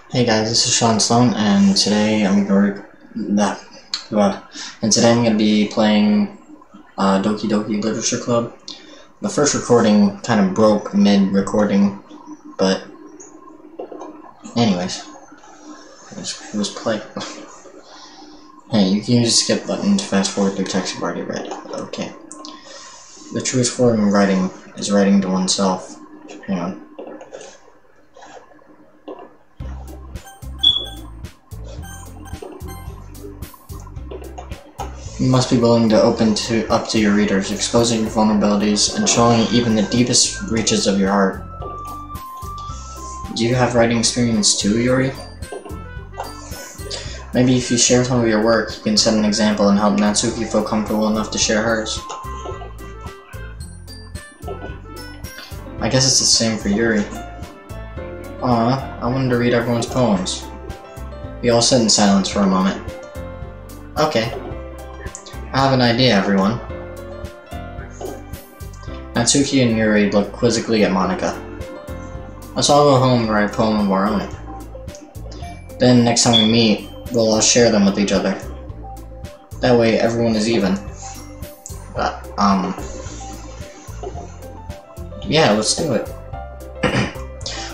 Hey guys, this is Shaun Slone, and today I'm going to be playing Doki Doki Literature Club. The first recording kind of broke mid-recording, but anyways, it was play. Hey, you can use the skip button to fast forward through text you've already read. Okay. The truest form of writing is writing to oneself. Hang on. You must be willing to open up to your readers, exposing your vulnerabilities and showing even the deepest reaches of your heart. Do you have writing experience too, Yuri? Maybe if you share some of your work, you can set an example and help Natsuki feel comfortable enough to share hers. I guess it's the same for Yuri. Aw, I wanted to read everyone's poems. We all sit in silence for a moment. Okay. I have an idea, everyone. Natsuki and Yuri look quizzically at Monika. Let's all go home and write a poem of our own. Then, next time we meet, we'll all share them with each other. That way, everyone is even. Yeah, let's do it.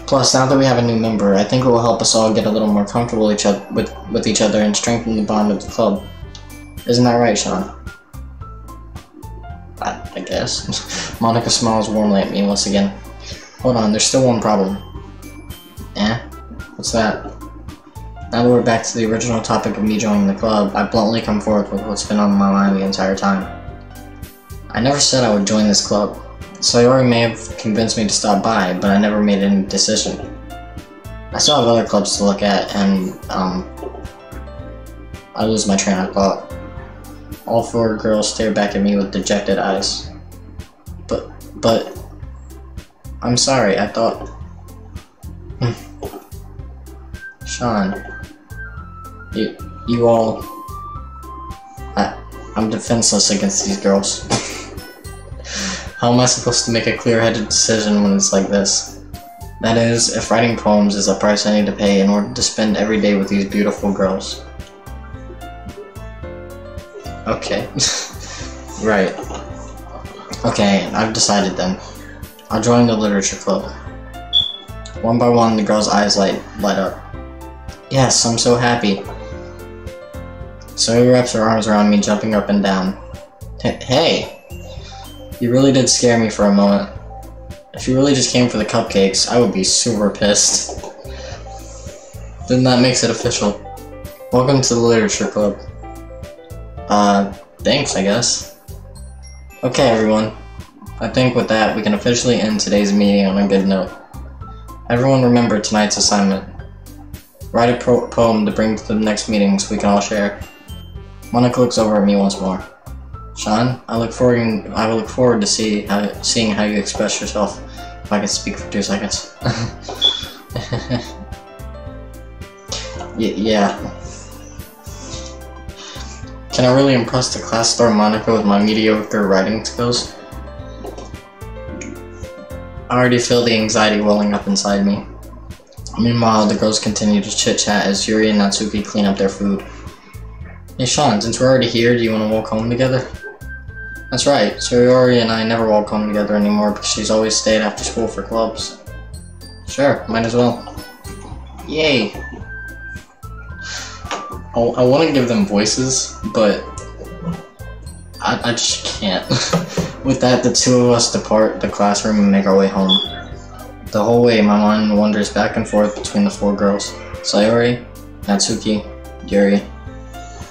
Plus, now that we have a new member, I think it will help us all get a little more comfortable with each other and strengthen the bond of the club. Isn't that right, Shaun? I guess. Monika smiles warmly at me once again. Hold on, there's still one problem. Eh? What's that? Now that we're back to the original topic of me joining the club, I bluntly come forth with what's been on my mind the entire time. I never said I would join this club. Sayori may have convinced me to stop by, but I never made any decision. I still have other clubs to look at, and, I lose my train of thought. All four girls stare back at me with dejected eyes. But... I'm sorry, I thought... Shaun... You all... I'm defenseless against these girls. How am I supposed to make a clear-headed decision when it's like this? That is, if writing poems is a price I need to pay in order to spend every day with these beautiful girls. Okay. Right. Okay, I've decided then. I'll join the literature club. One by one, the girl's eyes light up. Yes, I'm so happy. Zoe wraps her arms around me, jumping up and down. Hey! You really did scare me for a moment. If you really just came for the cupcakes, I would be super pissed. Then that makes it official. Welcome to the literature club. Thanks, I guess. Okay, everyone. I think with that, we can officially end today's meeting on a good note. Everyone remember tonight's assignment. Write a poem to bring to the next meeting so we can all share. Monika looks over at me once more. Shaun, I look forward to seeing how you express yourself, if I can speak for 2 seconds. Yeah. Can I really impress the class star Monika with my mediocre writing skills? I already feel the anxiety welling up inside me. Meanwhile, the girls continue to chit-chat as Yuri and Natsuki clean up their food. Hey Shaun, since we're already here, do you want to walk home together? That's right, Sayori and I never walk home together anymore because she's always stayed after school for clubs. Sure, might as well. Yay! I want to give them voices, but I just can't. With that, the two of us depart the classroom and make our way home. The whole way, my mind wanders back and forth between the four girls. Sayori, Natsuki, Yuri,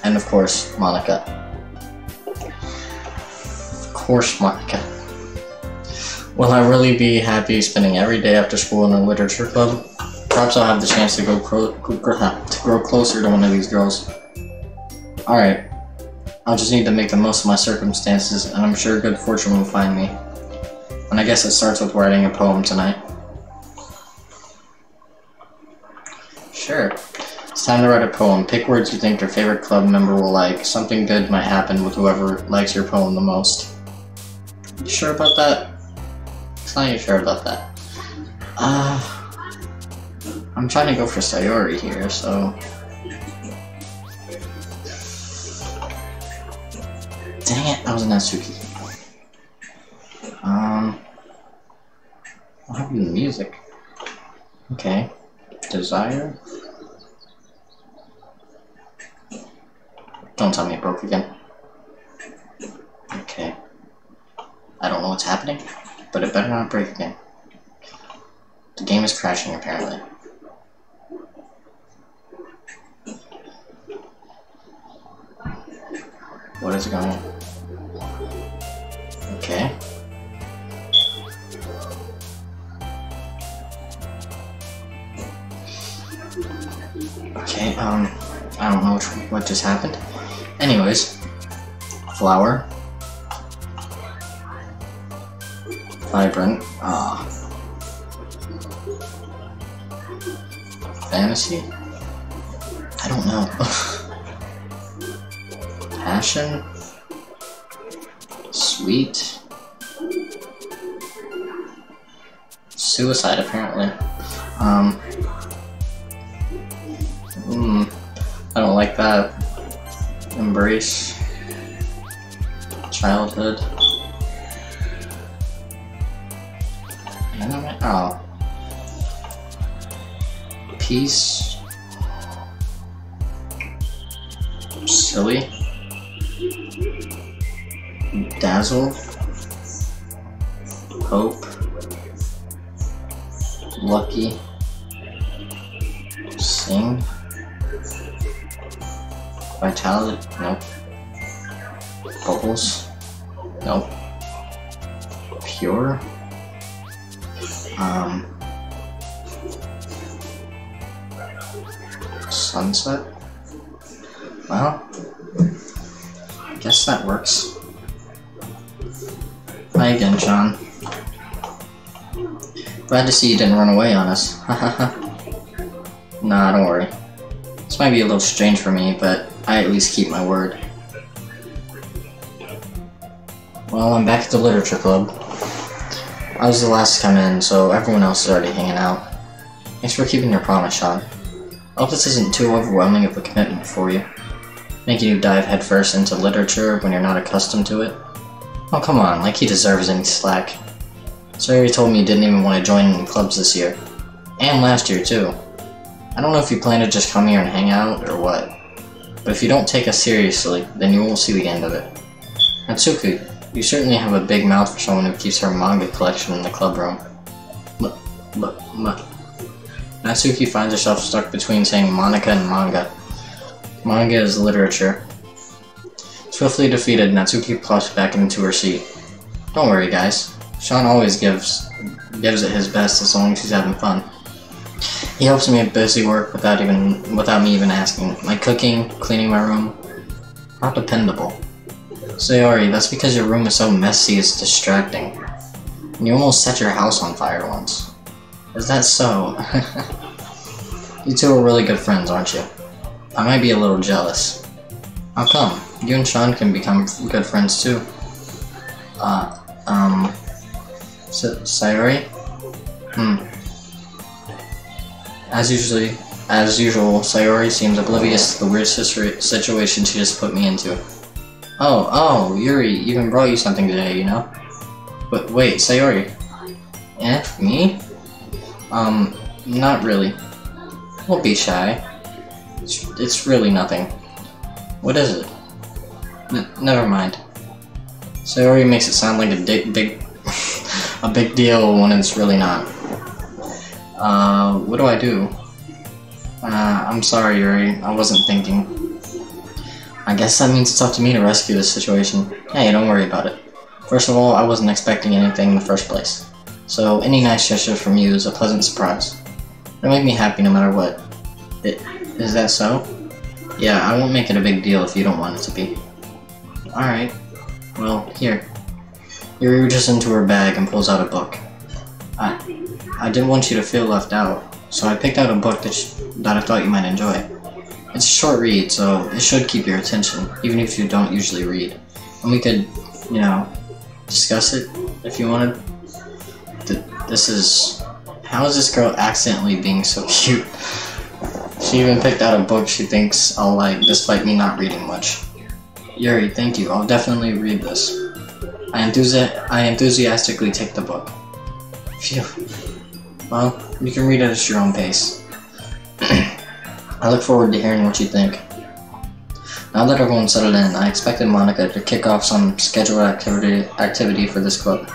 and of course, Monika. Of course, Monika. Will I really be happy spending every day after school in a literature club? Perhaps I'll have the chance to grow closer to one of these girls. Alright. I'll just need to make the most of my circumstances, and I'm sure good fortune will find me. And I guess it starts with writing a poem tonight. Sure. It's time to write a poem. Pick words you think your favorite club member will like. Something good might happen with whoever likes your poem the most. You sure about that? It's not you sure about that. I'm trying to go for Sayori here, so... Dang it, that was Natsuki. What happened to the music? Okay. Desire? Don't tell me it broke again. Okay. I don't know what's happening, but it better not break again. The game is crashing, apparently. What is going on? Okay. Okay, I don't know what just happened. Anyways, flower. Vibrant. Fantasy? I don't know. Passion? Sweet? Suicide, apparently. I don't like that. Embrace. Childhood. Oh. Peace. Silly. Dazzle. Hope. Lucky. Sing. Vitality. Nope. Bubbles. Nope. Pure. Sunset? Well, I guess that works. Hi again, Shaun. Glad to see you didn't run away on us. Nah, don't worry. This might be a little strange for me, but I at least keep my word. Well, I'm back at the literature club. I was the last to come in, so everyone else is already hanging out. Thanks for keeping your promise, Shaun. I hope this isn't too overwhelming of a commitment for you. Making you dive headfirst into literature when you're not accustomed to it. Oh, come on, like he deserves any slack. Sayori told me you didn't even want to join any clubs this year. And last year, too. I don't know if you plan to just come here and hang out, or what. But if you don't take us seriously, then you won't see the end of it. Natsuki, you certainly have a big mouth for someone who keeps her manga collection in the club room. Natsuki finds herself stuck between saying Monica and manga. Manga is literature. Swiftly defeated, Natsuki plops back into her seat. Don't worry, guys. Shaun always gives it his best as long as he's having fun. He helps me at busy work without me even asking, like cooking, cleaning my room. Not dependable. Sayori, that's because your room is so messy it's distracting. And you almost set your house on fire once. Is that so? You two are really good friends, aren't you? I might be a little jealous. How come? You and Shaun can become good friends too. Sayori? As usual, Sayori seems oblivious to the weird situation she just put me into. Oh, Yuri even brought you something today, you know? But wait, Sayori. Eh? Me? Not really. Don't be shy. It's really nothing. What is it? Never mind. Sayori makes it sound like a big deal when it's really not. What do I do? I'm sorry, Yuri. I wasn't thinking. I guess that means it's up to me to rescue this situation. Hey, don't worry about it. First of all, I wasn't expecting anything in the first place. So, any nice gesture from you is a pleasant surprise. It'll make me happy no matter what. Is that so? Yeah, I won't make it a big deal if you don't want it to be. Alright. Well, here. Yuri reaches into her bag and pulls out a book. I didn't want you to feel left out, so I picked out a book that I thought you might enjoy. It's a short read, so it should keep your attention, even if you don't usually read. And we could, discuss it if you wanted. This is How is this girl accidentally being so cute? She even picked out a book she thinks I'll like, despite me not reading much. Yuri, thank you. I'll definitely read this. I enthusiastically take the book. Phew. Well, you can read it at your own pace. I look forward to hearing what you think. Now that everyone's settled in, I expected Monica to kick off some scheduled activity for this club,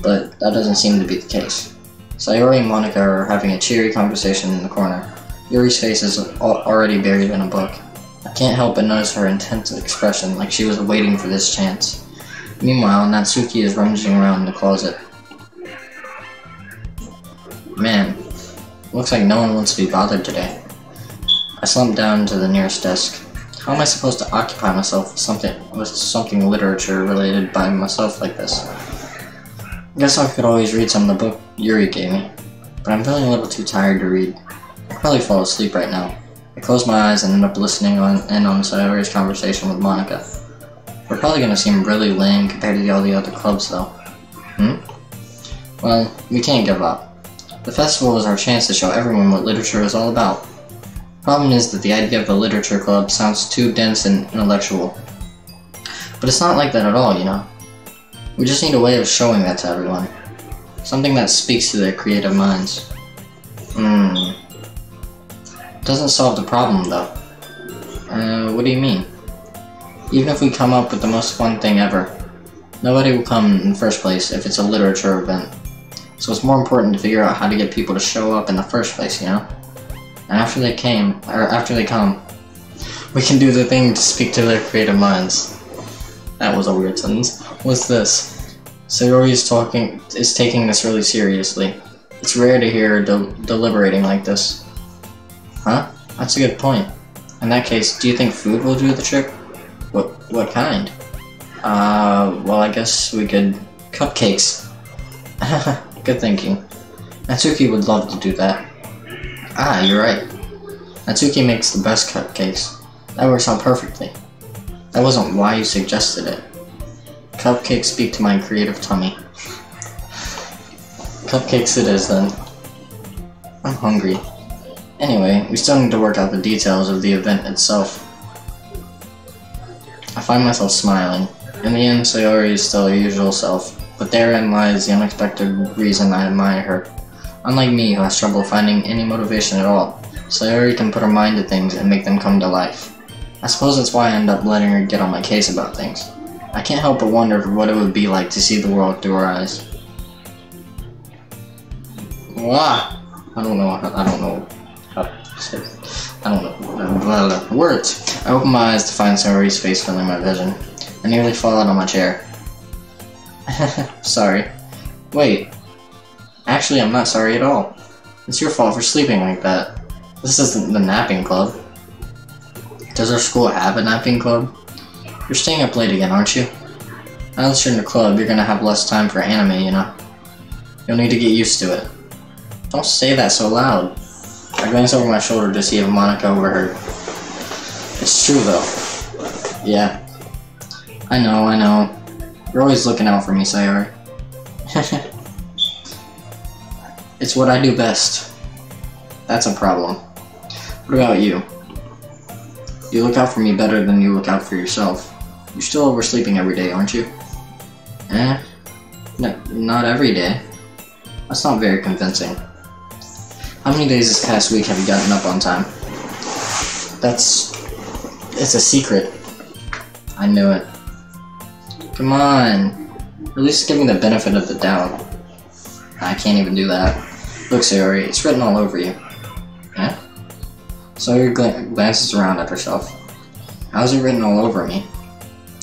but that doesn't seem to be the case. Sayori and Monica are having a cheery conversation in the corner. Yuri's face is already buried in a book. I can't help but notice her intense expression, like she was waiting for this chance. Meanwhile, Natsuki is rummaging around in the closet. Man, looks like no one wants to be bothered today. I slumped down to the nearest desk. How am I supposed to occupy myself with something literature related by myself like this? I guess I could always read some of the book Yuri gave me, but I'm feeling a little too tired to read. I'll probably fall asleep right now. I close my eyes and end up listening on Sayori's conversation with Monica. We're probably gonna seem really lame compared to all the other clubs though. Well, we can't give up. The festival is our chance to show everyone what literature is all about. Problem is that the idea of a literature club sounds too dense and intellectual. But it's not like that at all, you know. We just need a way of showing that to everyone. Something that speaks to their creative minds. Doesn't solve the problem though. What do you mean? Even if we come up with the most fun thing ever, nobody will come in the first place if it's a literature event. So it's more important to figure out how to get people to show up in the first place, you know? And after they come, we can do the thing to speak to their creative minds. That was a weird sentence. What's this? Sayori is taking this really seriously. It's rare to hear her deliberating like this. Huh? That's a good point. In that case, do you think food will do the trick? What kind? Well, I guess we could... Cupcakes. Good thinking. Natsuki would love to do that. Ah, you're right. Natsuki makes the best cupcakes. That works out perfectly. That wasn't why you suggested it. Cupcakes speak to my creative tummy. Cupcakes it is then. I'm hungry. Anyway, we still need to work out the details of the event itself. I find myself smiling. In the end, Sayori is still her usual self, but therein lies the unexpected reason I admire her. Unlike me, who has trouble finding any motivation at all, Sayori can put her mind to things and make them come to life. I suppose that's why I end up letting her get on my case about things. I can't help but wonder what it would be like to see the world through her eyes. Wah! I don't know how to say it. I don't know. Words! I open my eyes to find Sayori's face filling my vision. I nearly fall out of my chair. Sorry. Wait. Actually, I'm not sorry at all. It's your fault for sleeping like that. This isn't the napping club. Does our school have a napping club? You're staying up late again, aren't you? Now that you're in the club, you're gonna have less time for anime, you know? You'll need to get used to it. Don't say that so loud. I glance over my shoulder to see if Monica overheard. It's true, though. Yeah. I know. You're always looking out for me, Sayori. It's what I do best. That's a problem. What about you? You look out for me better than you look out for yourself. You're still oversleeping every day, aren't you? No, not every day. That's not very convincing. How many days this past week have you gotten up on time? It's a secret. I knew it. Come on. At least give me the benefit of the doubt. I can't even do that. Look, Sayori, it's written all over you. Huh? Sayori glances around at herself. How's it written all over me?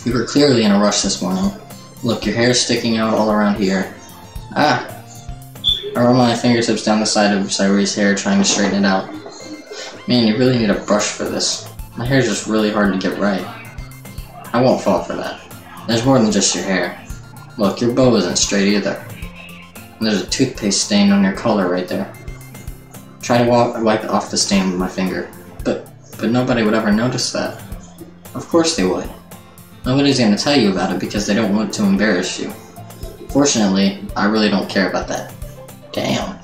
You were clearly in a rush this morning. Look, your hair's sticking out all around here. Ah! I run my fingertips down the side of Sayori's hair, trying to straighten it out. Man, you really need a brush for this. My hair's just really hard to get right. I won't fall for that. There's more than just your hair. Look, your bow isn't straight either. And there's a toothpaste stain on your collar right there. Try to wipe off the stain with my finger. But nobody would ever notice that. Of course they would. Nobody's gonna tell you about it because they don't want to embarrass you. Fortunately, I really don't care about that. Damn.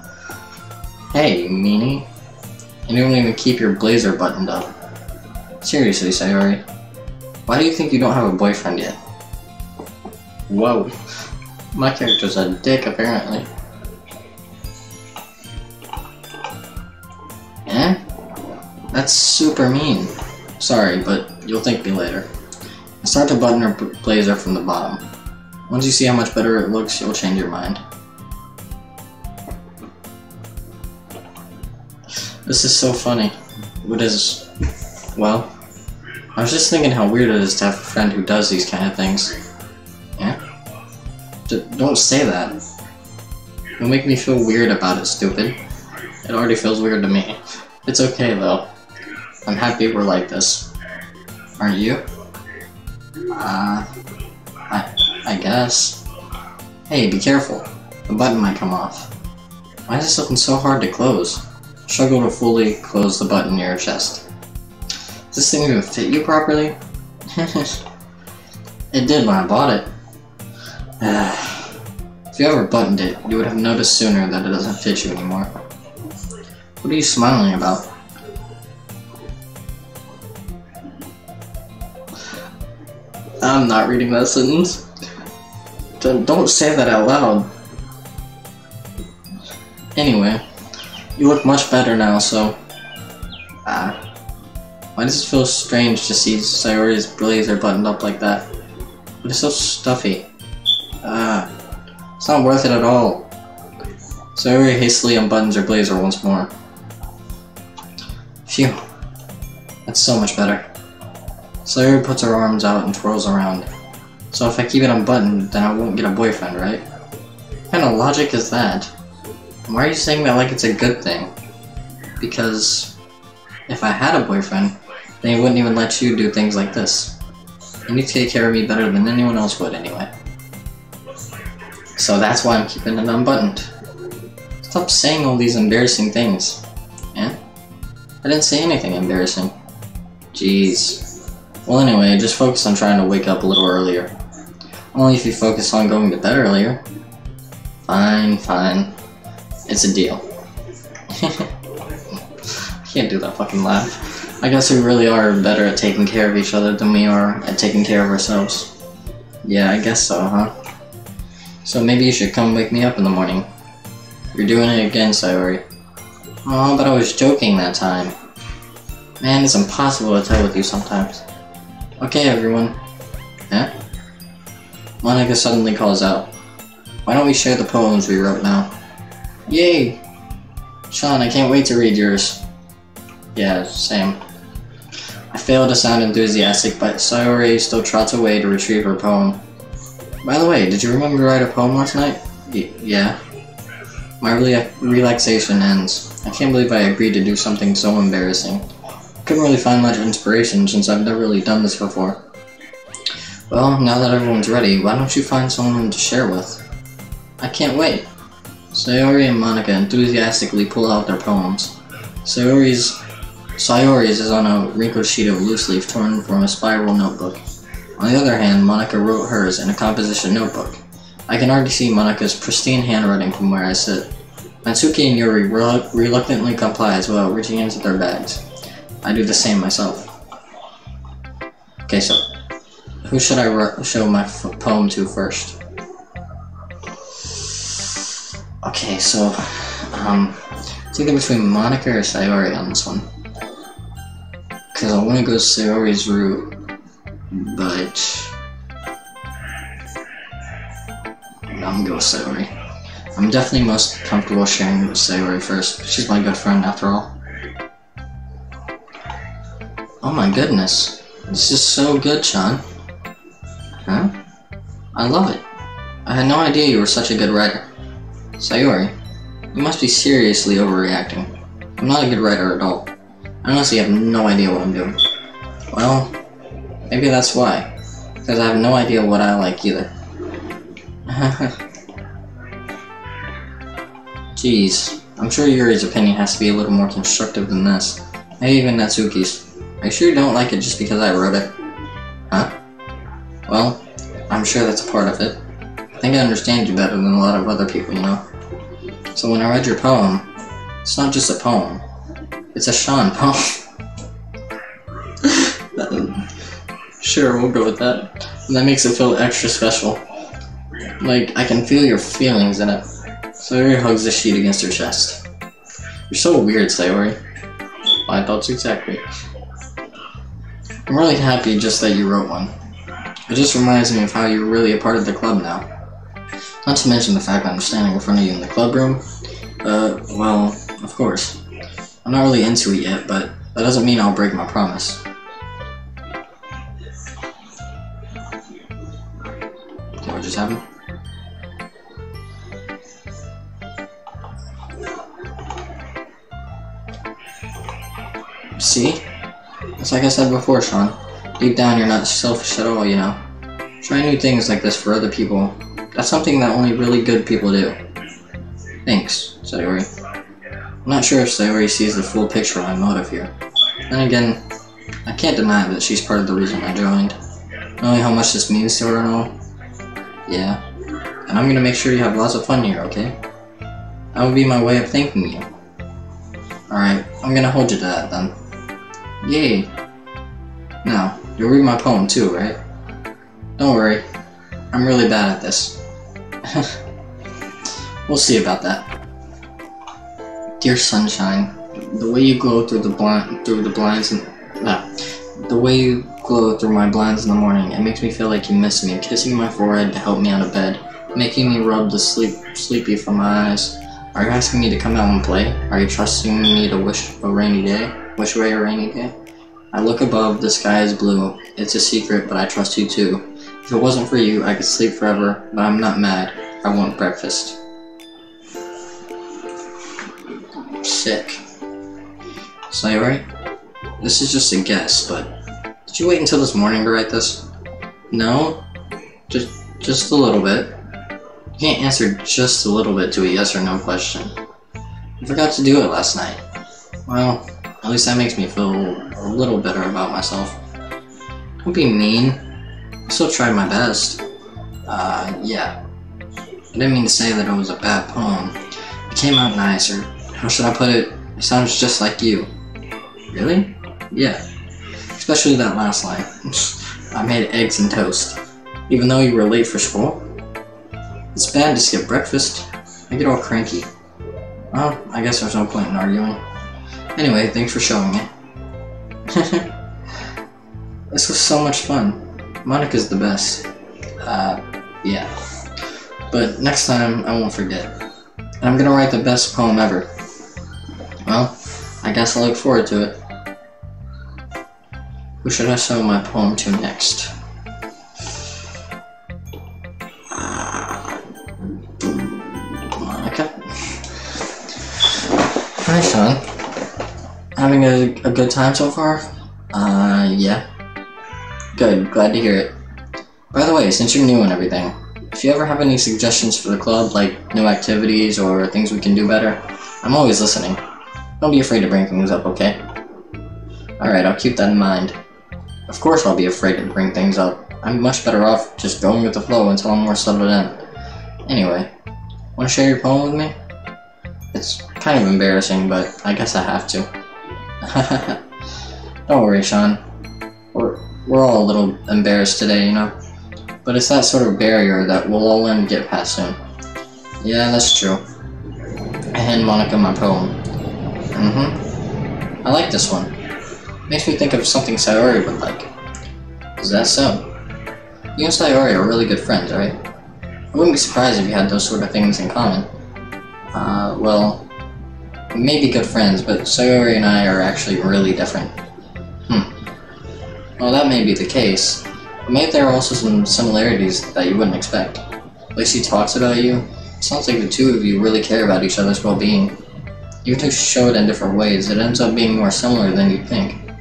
Hey, meanie. You don't even keep your blazer buttoned up. Seriously, Sayori. Why do you think you don't have a boyfriend yet? Whoa. My character's a dick, apparently. Eh? That's super mean. Sorry, but you'll thank me later. Start to button her blazer from the bottom. Once you see how much better it looks, you'll change your mind. This is so funny. What is... Well... I was just thinking how weird it is to have a friend who does these kind of things. Yeah? Don't say that. You'll make me feel weird about it, stupid. It already feels weird to me. It's okay, though. I'm happy we're like this. Aren't you? I guess. Hey, be careful. The button might come off. Why is this looking so hard to close? Struggle to fully close the button near your chest. Does this thing even fit you properly? It did when I bought it. If you ever buttoned it, you would have noticed sooner that it doesn't fit you anymore. What are you smiling about? I'm not reading that sentence. Don't say that out loud. Anyway, you look much better now, so... Why does it feel strange to see Sayori's blazer buttoned up like that? But it's so stuffy. It's not worth it at all. Sayori hastily unbuttons her blazer once more. Phew. That's so much better. Sayori puts her arms out and twirls around. So if I keep it unbuttoned, then I won't get a boyfriend, right? What kind of logic is that? Why are you saying that like it's a good thing? Because if I had a boyfriend, then he wouldn't even let you do things like this. And you take care of me better than anyone else would anyway. So that's why I'm keeping it unbuttoned. Stop saying all these embarrassing things. Yeah? I didn't say anything embarrassing. Jeez. Well anyway, just focus on trying to wake up a little earlier. Only if you focus on going to bed earlier. Fine, fine. It's a deal. Can't do that fucking laugh. I guess we really are better at taking care of each other than we are at taking care of ourselves. Yeah, I guess so, huh? So maybe you should come wake me up in the morning. You're doing it again, Sayori. Oh, but I was joking that time. Man, it's impossible to tell with you sometimes. Okay, everyone. Huh? Monika suddenly calls out. Why don't we share the poems we wrote now? Yay! Shaun, I can't wait to read yours. Yeah, same. I fail to sound enthusiastic, but Sayori still trots away to retrieve her poem. By the way, did you remember to write a poem last night? Yeah. My relaxation ends. I can't believe I agreed to do something so embarrassing. Couldn't really find much inspiration since I've never really done this before. Well, now that everyone's ready, why don't you find someone to share with? I can't wait. Sayori and Monika enthusiastically pull out their poems. Sayori's is on a wrinkled sheet of loose leaf torn from a spiral notebook. On the other hand, Monika wrote hers in a composition notebook. I can already see Monika's pristine handwriting from where I sit. Natsuki and Yuri reluctantly comply as well, reaching into their bags. I do the same myself. Okay, so who should I show my poem to first? Okay, so it's either between Monika or Sayori on this one. Because I want to go Sayori's route, but I'm gonna go Sayori. I'm definitely most comfortable sharing with Sayori first. She's my good friend after all. Oh my goodness. This is so good, Shaun. Huh? I love it. I had no idea you were such a good writer. Sayori, you must be seriously overreacting. I'm not a good writer at all. I honestly have no idea what I'm doing. Well, maybe that's why. Because I have no idea what I like either. Jeez, I'm sure Yuri's opinion has to be a little more constructive than this. Maybe even Natsuki's. Are you sure you don't like it just because I wrote it? Huh? Well, I'm sure that's a part of it. I think I understand you better than a lot of other people, you know? So when I read your poem, It's not just a poem. It's a Shaun poem. Sure, we'll go with that. And that makes it feel extra special. Like, I can feel your feelings in it. Sayori hugs the sheet against her chest. You're so weird, Sayori. My thoughts exactly. I'm really happy just that you wrote one. It just reminds me of how you're really a part of the club now. Not to mention the fact that I'm standing in front of you in the club room. Well, of course. I'm not really into it yet, but that doesn't mean I'll break my promise. What just happened? See? It's like I said before, Shaun. Deep down, you're not selfish at all, you know. Trying new things like this for other people, that's something that only really good people do. Thanks, Sayori. I'm not sure if Sayori sees the full picture of my motive here. Then again, I can't deny that she's part of the reason I joined. Knowing how much this means to her and all. Yeah. And I'm gonna make sure you have lots of fun here, okay? That would be my way of thanking you. Alright, I'm gonna hold you to that then. Yay! Now, you'll read my poem too, right? Don't worry, I'm really bad at this. We'll see about that. Dear sunshine, the way you glow through the blinds and the way you glow through my blinds in the morning, it makes me feel like you miss me, kissing my forehead to help me out of bed, making me rub the sleepy from my eyes. Are you asking me to come out and play? Are you trusting me to wish away a rainy day? I look above, the sky is blue. It's a secret, but I trust you too. If it wasn't for you, I could sleep forever, but I'm not mad. I want breakfast. Sick. Sayori? This is just a guess, but did you wait until this morning to write this? No? Just a little bit. You can't answer just a little bit to a yes or no question. I forgot to do it last night. Well, at least that makes me feel a little better about myself. Don't be mean. I still tried my best. Yeah. I didn't mean to say that it was a bad poem. It came out nice, or how should I put it? It sounds just like you. Really? Yeah. Especially that last line. I made eggs and toast. Even though you were late for school? It's bad to skip breakfast. I get all cranky. Well, I guess there's no point in arguing. Anyway, thanks for showing me. This was so much fun. Monica's the best. Yeah. But next time, I won't forget. And I'm gonna write the best poem ever. Well, I guess I'll look forward to it. Who should I show my poem to next? Monica? Hi, Shaun. Having a good time so far? Yeah. Good, glad to hear it. By the way, since you're new and everything, if you ever have any suggestions for the club, like new activities or things we can do better, I'm always listening. Don't be afraid to bring things up, okay? Alright, I'll keep that in mind. Of course I'll be afraid to bring things up. I'm much better off just going with the flow until I'm more settled in. Anyway, wanna share your poem with me? It's kind of embarrassing, but I guess I have to. Don't worry, Shaun. We're all a little embarrassed today, you know? But it's that sort of barrier that we'll all learn to get past soon. Yeah, that's true. I hand Monica my poem. I like this one. Makes me think of something Sayori would like. Is that so? You and Sayori are really good friends, right? I wouldn't be surprised if you had those sort of things in common. Well, we may be good friends, but Sayori and I are actually really different. Well, that may be the case, but maybe there are also some similarities that you wouldn't expect. The way she talks about you, it sounds like the two of you really care about each other's well-being. Even though you show it in different ways, it ends up being more similar than you'd think.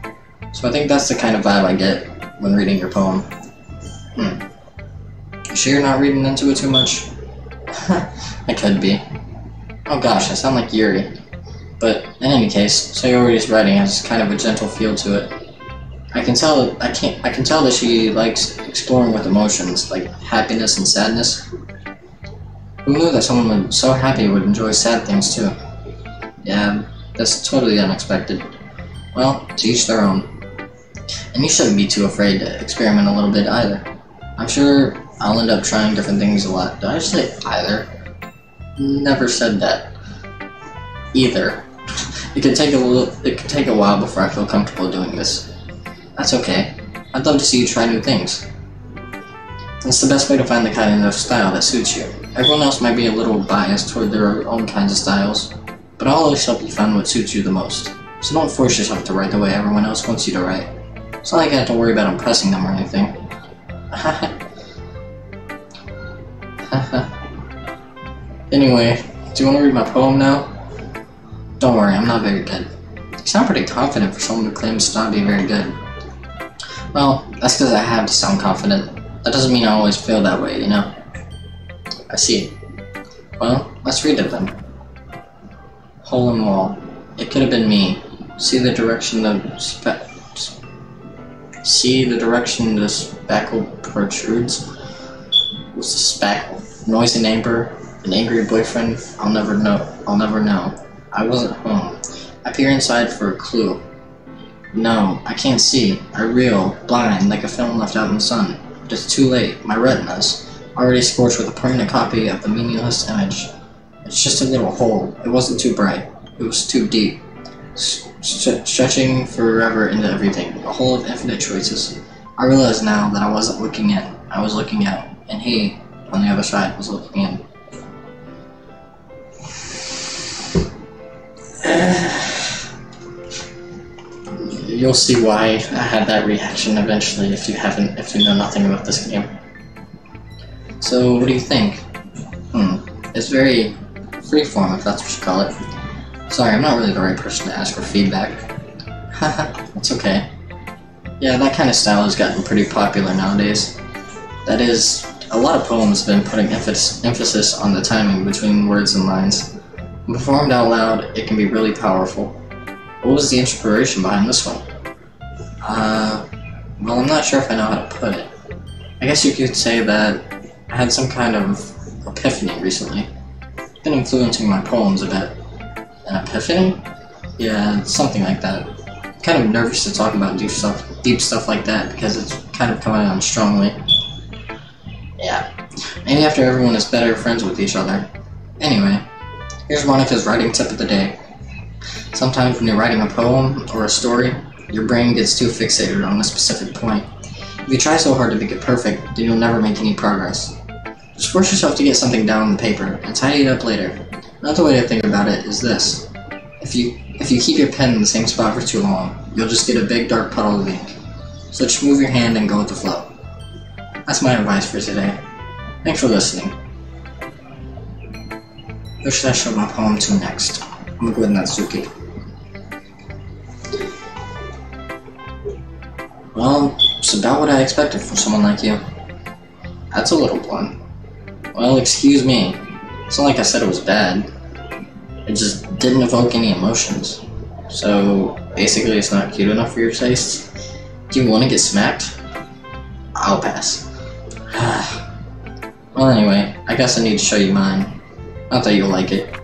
So I think that's the kind of vibe I get when reading your poem. You sure you're not reading into it too much? I could be. Oh gosh, I sound like Yuri. But in any case, Sayori's writing has kind of a gentle feel to it. I can tell that she likes exploring with emotions, like happiness and sadness. Who knew that someone so happy would enjoy sad things too? Yeah, that's totally unexpected. Well, to each their own. And you shouldn't be too afraid to experiment a little bit either. I'm sure I'll end up trying different things a lot. Did I say either? Never said that. Either. It could take a while before I feel comfortable doing this. That's okay. I'd love to see you try new things. It's the best way to find the kind of style that suits you. Everyone else might be a little biased toward their own kinds of styles, but I'll always help you find what suits you the most. So don't force yourself to write the way everyone else wants you to write. It's not like I have to worry about impressing them or anything. Anyway, do you want to read my poem now? Don't worry, I'm not very good. You sound pretty confident for someone who claims to not be very good. Well, that's because I have to sound confident. That doesn't mean I always feel that way, you know? I see. Well, let's read it then. Hole in wall. It could have been me. See the direction the spackle protrudes? What's the spackle? Noisy neighbor? An angry boyfriend? I'll never know. I wasn't home. I peer inside for a clue. No, I can't see. I reel, blind, like a film left out in the sun. But it's too late. My retina's already scorched with a permanent copy of the meaningless image. It's just a little hole. It wasn't too bright. It was too deep. Stretching forever into everything. A hole of infinite choices. I realize now that I wasn't looking in. I was looking out. And he, on the other side, was looking in. You'll see why I had that reaction eventually if you know nothing about this game. So, what do you think? It's very freeform, if that's what you call it. Sorry, I'm not really the right person to ask for feedback. Haha, it's okay. Yeah, that kind of style has gotten pretty popular nowadays. That is, a lot of poems have been putting emphasis on the timing between words and lines. When performed out loud, it can be really powerful. What was the inspiration behind this one? Well, I'm not sure if I know how to put it. I guess you could say that I had some kind of epiphany recently. It's been influencing my poems a bit. An epiphany? Yeah, something like that. I'm kind of nervous to talk about deep stuff like that because it's kind of coming on strongly. Yeah, maybe after everyone is better friends with each other. Anyway, here's Monica's writing tip of the day. Sometimes when you're writing a poem or a story, your brain gets too fixated on a specific point. If you try so hard to make it perfect, then you'll never make any progress. Just force yourself to get something down on the paper and tidy it up later. Another way to think about it is this. If you keep your pen in the same spot for too long, you'll just get a big dark puddle of ink. So just move your hand and go with the flow. That's my advice for today. Thanks for listening. Who should I show my poem to next? I'm gonna go with Natsuki. Well, it's about what I expected from someone like you. That's a little blunt. Well, excuse me. It's not like I said it was bad. It just didn't evoke any emotions. So, basically it's not cute enough for your taste? Do you want to get smacked? I'll pass. Well, anyway, I guess I need to show you mine. Not that you'll like it.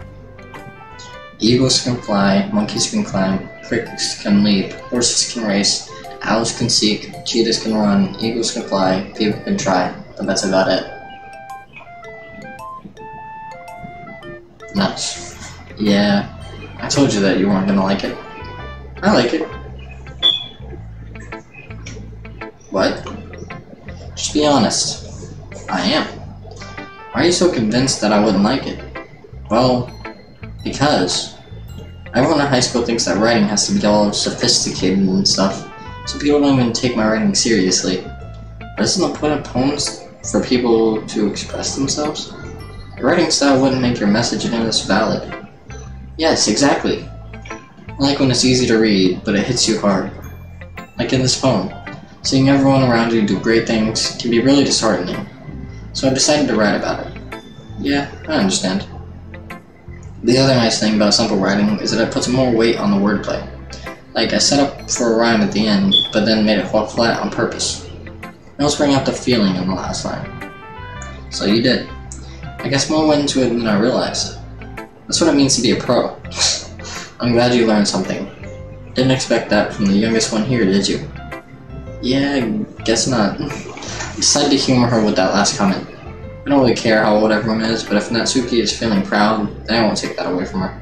Eagles can fly, monkeys can climb, crickets can leap, horses can race, owls can seek, cheetahs can run, eagles can fly, people can try, but that's about it. Nuts. Yeah, I told you that you weren't gonna like it. I like it. What? Just be honest. I am. Why are you so convinced that I wouldn't like it? Well, because everyone in high school thinks that writing has to be all sophisticated and stuff, so people don't even take my writing seriously. But isn't the point of poems for people to express themselves? Your writing style wouldn't make your message any less valid. Yes, exactly. I like when it's easy to read, but it hits you hard. Like in this poem. Seeing everyone around you do great things can be really disheartening. So I decided to write about it. Yeah, I understand. The other nice thing about simple writing is that it puts more weight on the wordplay. Like, I set up for a rhyme at the end, but then made it fall flat on purpose. I was bringing out the feeling in the last line. So you did. I guess more went into it than I realized. That's what it means to be a pro. I'm glad you learned something. Didn't expect that from the youngest one here, did you? Yeah, I guess not. Decided to humor her with that last comment. I don't really care how old everyone is, but if Natsuki is feeling proud, then I won't take that away from her.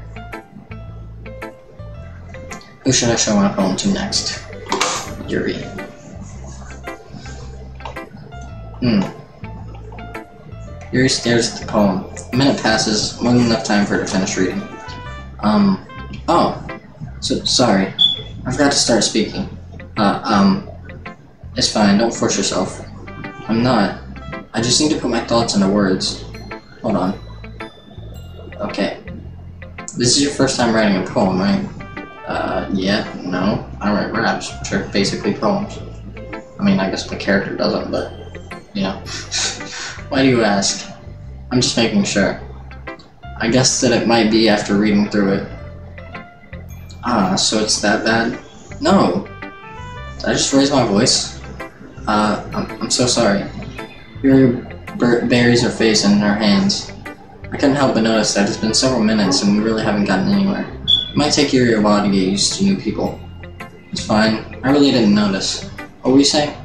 Who should I show my poem to next? Yuri. Yuri stares at the poem. A minute passes, more than enough time for her to finish reading. Sorry. I forgot to start speaking. It's fine, don't force yourself. I'm not. I just need to put my thoughts into words. Hold on. Okay. This is your first time writing a poem, right? Yeah, no. I write raps, which are basically poems. I mean, I guess my character doesn't, but, you know. Why do you ask? I'm just making sure. I guess that it might be after reading through it. So it's that bad? No! Did I just raise my voice? I'm so sorry. Yuri buries her face in her hands. I couldn't help but notice that it's been several minutes and we really haven't gotten anywhere. It might take Yuri a while to get used to new people. It's fine. I really didn't notice. What were you saying?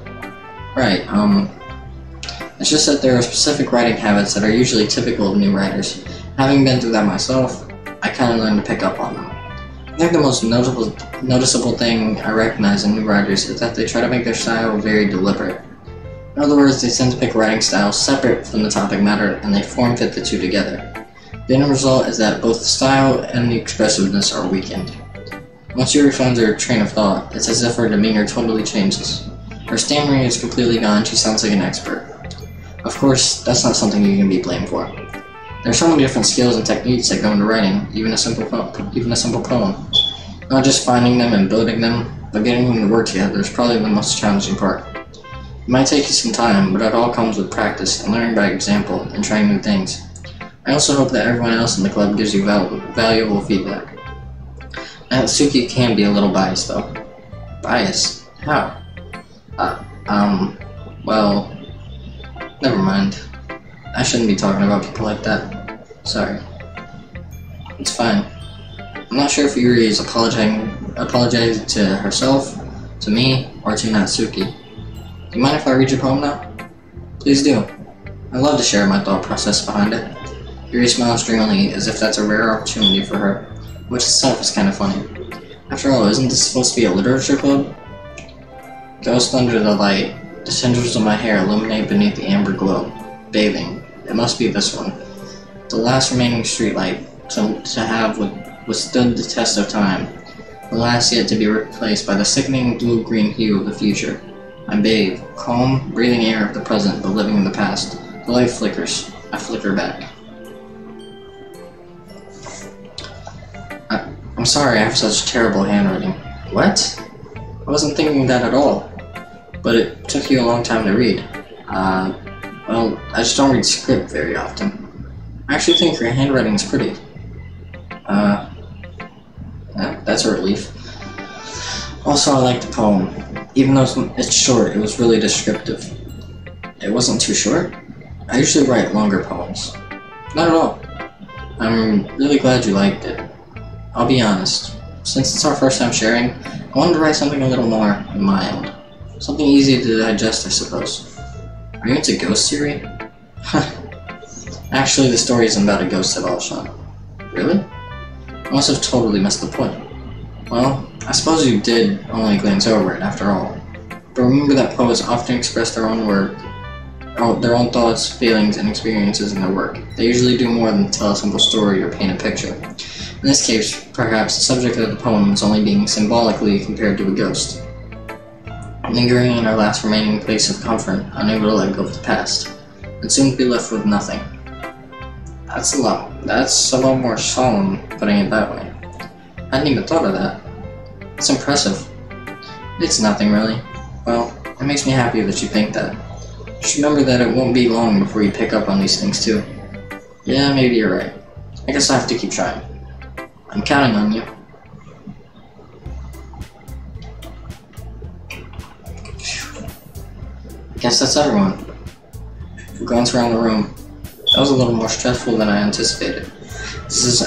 Right, it's just that there are specific writing habits that are usually typical of new writers. Having been through that myself, I kinda learned to pick up on them. I think the most noticeable thing I recognize in new writers is that they try to make their style very deliberate. In other words, they tend to pick writing styles separate from the topic matter and they form-fit the two together. The end result is that both the style and the expressiveness are weakened. Once Yuri finds her train of thought, it's as if her demeanor totally changes. Her stammering is completely gone, she sounds like an expert. Of course, that's not something you can be blamed for. There are so many different skills and techniques that go into writing, even a simple poem. Not just finding them and building them, but getting them to work together is probably the most challenging part. It might take you some time, but it all comes with practice and learning by example and trying new things. I also hope that everyone else in the club gives you valuable feedback. Natsuki can be a little biased though. Biased? How? Well, never mind. I shouldn't be talking about people like that. Sorry. It's fine. I'm not sure if Yuri is apologizing to herself, to me, or to Natsuki. Do you mind if I read your poem now? Please do. I'd love to share my thought process behind it. Yuri smiles dreamily as if that's a rare opportunity for her, which itself is kind of funny. After all, isn't this supposed to be a literature club? Ghost under the light. The tendrils of my hair illuminate beneath the amber glow. Bathing. It must be this one. The last remaining streetlight to have withstood the test of time. The last yet to be replaced by the sickening blue-green hue of the future. I bathe, calm, breathing air of the present, but living in the past. The light flickers. I flicker back. I'm sorry I have such terrible handwriting. What? I wasn't thinking that at all. But it took you a long time to read. Well, I just don't read script very often. I actually think your handwriting is pretty. That's a relief. Also, I like the poem. Even though it's short, it was really descriptive. It wasn't too short? I usually write longer poems. Not at all. I'm really glad you liked it. I'll be honest. Since it's our first time sharing, I wanted to write something a little more mild. Something easy to digest, I suppose. Are you into ghost theory? Actually, the story isn't about a ghost at all, Shaun. Really? I must have totally missed the point. Well, I suppose you did only glance over it, after all. But remember that poets often express their own thoughts, feelings, and experiences in their work. They usually do more than tell a simple story or paint a picture. In this case, perhaps the subject of the poem is only being symbolically compared to a ghost. Lingering in our last remaining place of comfort, unable to let go of the past, and soon be left with nothing. That's a lot more solemn, putting it that way. I hadn't even thought of that. It's impressive. It's nothing, really. Well, it makes me happy that you think that. Just remember that it won't be long before you pick up on these things, too. Yeah, maybe you're right. I guess I have to keep trying. I'm counting on you. Guess that's everyone. We glance around the room. That was a little more stressful than I anticipated. It's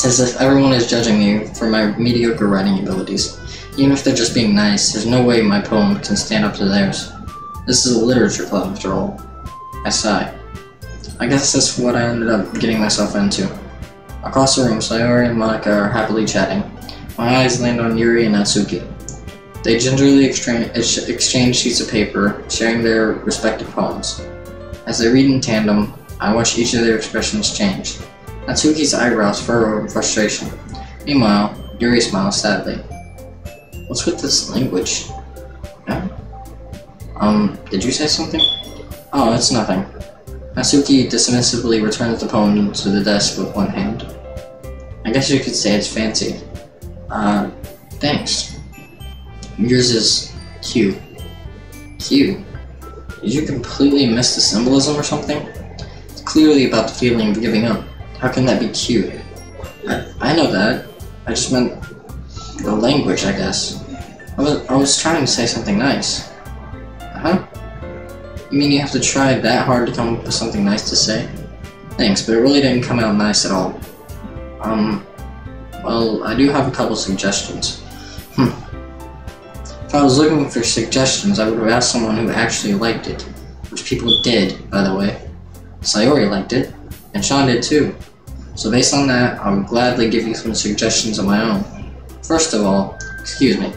It's as if everyone is judging me for my mediocre writing abilities. Even if they're just being nice, there's no way my poem can stand up to theirs. This is a literature club, after all. I sigh. I guess that's what I ended up getting myself into. Across the room, Sayori and Monica are happily chatting. My eyes land on Yuri and Natsuki. They gingerly exchange sheets of paper, sharing their respective poems. As they read in tandem, I watch each of their expressions change. Natsuki's eyebrows furrow in frustration. Meanwhile, Yuri smiles sadly. What's with this language? Yeah? Did you say something? Oh, it's nothing. Natsuki dismissively returns the poem to the desk with one hand. I guess you could say it's fancy. Thanks. Yours is Q. Q? Did you completely miss the symbolism or something? It's clearly about the feeling of giving up. How can that be cute? I know that. I just meant the language, I guess. I was trying to say something nice. Huh? You mean you have to try that hard to come up with something nice to say? Thanks, but it really didn't come out nice at all. Well, I do have a couple suggestions. If I was looking for suggestions, I would have asked someone who actually liked it. Which people did, by the way. Sayori liked it, and Shaun did too. So based on that, I would gladly give you some suggestions of my own. First of all, excuse me.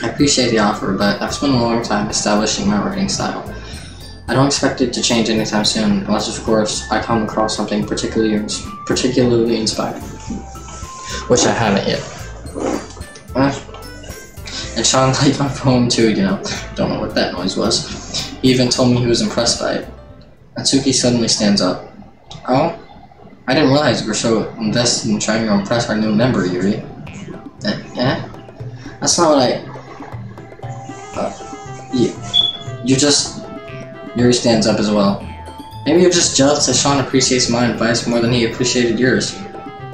I appreciate the offer, but I've spent a long time establishing my writing style. I don't expect it to change anytime soon, unless of course I come across something particularly inspiring. Which I haven't yet. And Shaun liked my poem too, you know. Don't know what that noise was. He even told me he was impressed by it. Natsuki suddenly stands up. Oh? I didn't realize you were so invested in trying to impress our new member, Yuri. Yeah? That's not what you just... Yuri stands up as well. Maybe you're just jealous that Shaun appreciates my advice more than he appreciated yours.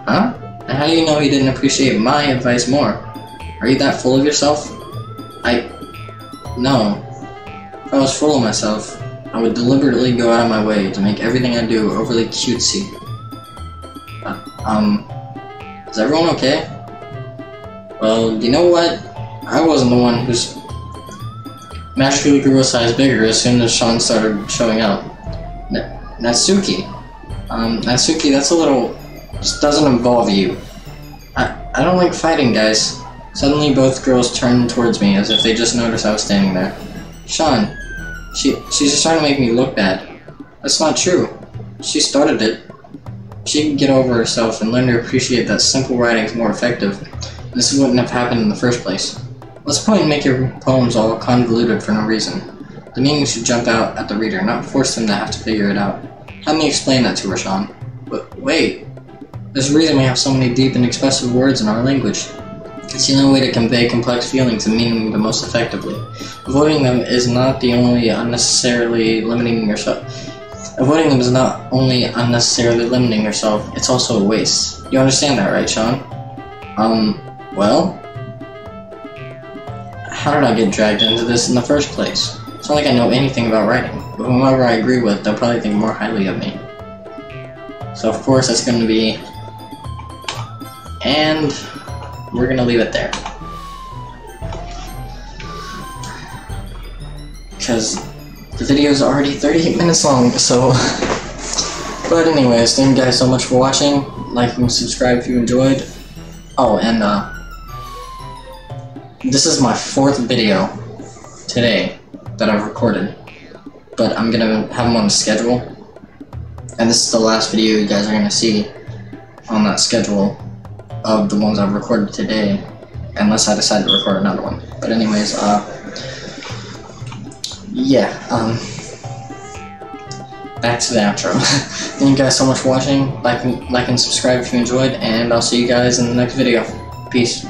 Huh? And how do you know he didn't appreciate my advice more? Are you that full of yourself? No. If I was full of myself, I would deliberately go out of my way to make everything I do overly cutesy. Is everyone okay? Well, you know what? I wasn't the one who's magically grew a size bigger as soon as Shaun started showing up. Natsuki. Natsuki, that's a little... just doesn't involve you. I don't like fighting, guys. Suddenly both girls turned towards me as if they just noticed I was standing there. Shaun, she's just trying to make me look bad. That's not true. She started it. She can get over herself and learn to appreciate that simple writing is more effective. This wouldn't have happened in the first place. What's the point in making your poems all convoluted for no reason? The meaning should jump out at the reader, not force them to have to figure it out. Help me explain that to her, Shaun. But wait. There's a reason we have so many deep and expressive words in our language. It's the only way to convey complex feelings and meaning the most effectively. Avoiding them is not unnecessarily limiting yourself, it's also a waste. You understand that, right, Shaun? Well? How did I get dragged into this in the first place? It's not like I know anything about writing, but whomever I agree with, they'll probably think more highly of me. So of course that's going to be... And... we're going to leave it there. Because the video is already 38 minutes long, so... But anyways, thank you guys so much for watching. Like and subscribe if you enjoyed. Oh, and this is my 4th video today that I've recorded. But I'm going to have them on the schedule. And this is the last video you guys are going to see on that schedule of the ones I've recorded today, unless I decide to record another one. But anyways, back to the outro. Thank you guys so much for watching. Like and subscribe if you enjoyed, and I'll see you guys in the next video. Peace.